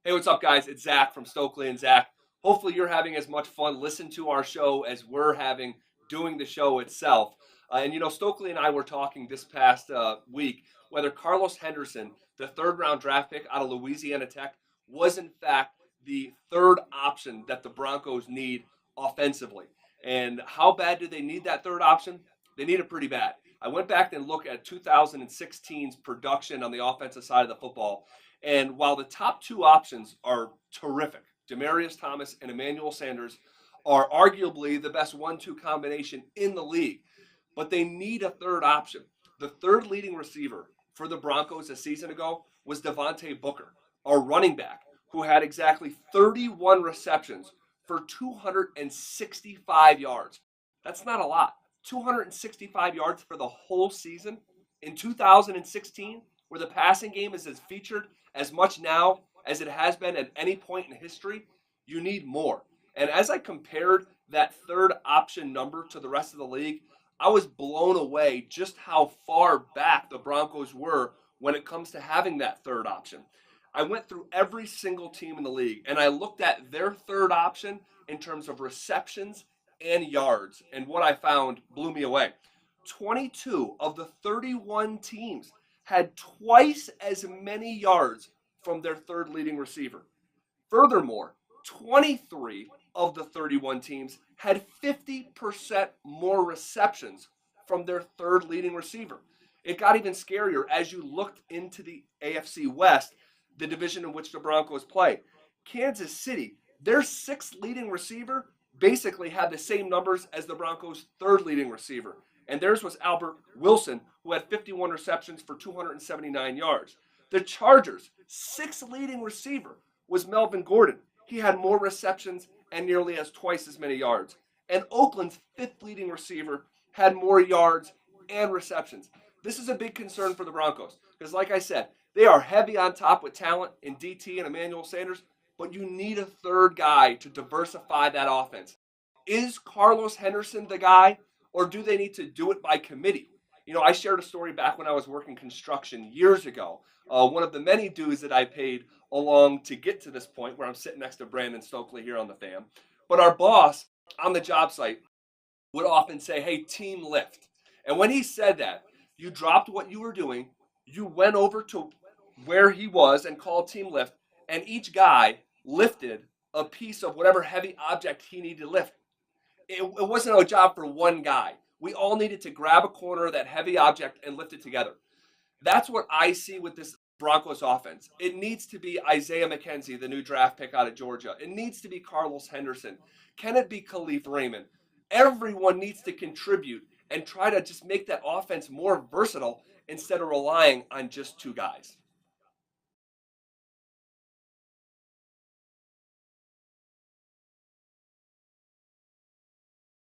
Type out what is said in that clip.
Hey, what's up, guys? It's Zach from Stokley and Zach. Hopefully, you're having as much fun listening to our show as we're having doing the show itself. Stokely and I were talking this past week whether Carlos Henderson, the third round draft pick out of Louisiana Tech, was in fact the third option that the Broncos need offensively. And how bad do they need that third option? They need it pretty bad. I went back and looked at 2016's production on the offensive side of the football, and while the top two options are terrific, Demaryius Thomas and Emmanuel Sanders are arguably the best 1-2 combination in the league, but they need a third option. The third leading receiver for the Broncos a season ago was Devontae Booker, a running back who had exactly 31 receptions for 265 yards. That's not a lot. 265 yards for the whole season in 2016, where the passing game is as featured as much now as it has been at any point in history. You need more. And as I compared that third option number to the rest of the league, I was blown away just how far back the Broncos were when it comes to having that third option. I went through every single team in the league and I looked at their third option in terms of receptions and yards. And what I found blew me away. 22 of the 31 teams had twice as many yards from their third leading receiver. Furthermore, 23 of the 31 teams had 50% more receptions from their third leading receiver. It got even scarier as you looked into the AFC West, the division in which the Broncos play. Kansas City, their sixth leading receiver, basically had the same numbers as the Broncos' third leading receiver. And theirs was Albert Wilson, who had 51 receptions for 279 yards. The Chargers' sixth leading receiver was Melvin Gordon. He had more receptions and nearly has twice as many yards. And Oakland's fifth leading receiver had more yards and receptions. This is a big concern for the Broncos because, like I said, they are heavy on top with talent in DT and Emmanuel Sanders, but you need a third guy to diversify that offense. Is Carlos Henderson the guy, or do they need to do it by committee? I shared a story back when I was working construction years ago. One of the many dues that I paid along to get to this point where I'm sitting next to Brandon Stokley here on the fam. But our boss on the job site would often say, hey, team lift. And when he said that, you dropped what you were doing, you went over to where he was and called team lift, and each guy lifted a piece of whatever heavy object he needed to lift. It wasn't a job for one guy. We all needed to grab a corner of that heavy object and lift it together. That's what I see with this Broncos offense. It needs to be Isaiah McKenzie, the new draft pick out of Georgia. It needs to be Carlos Henderson. Can it be Khalif Raymond? Everyone needs to contribute and try to just make that offense more versatile instead of relying on just two guys.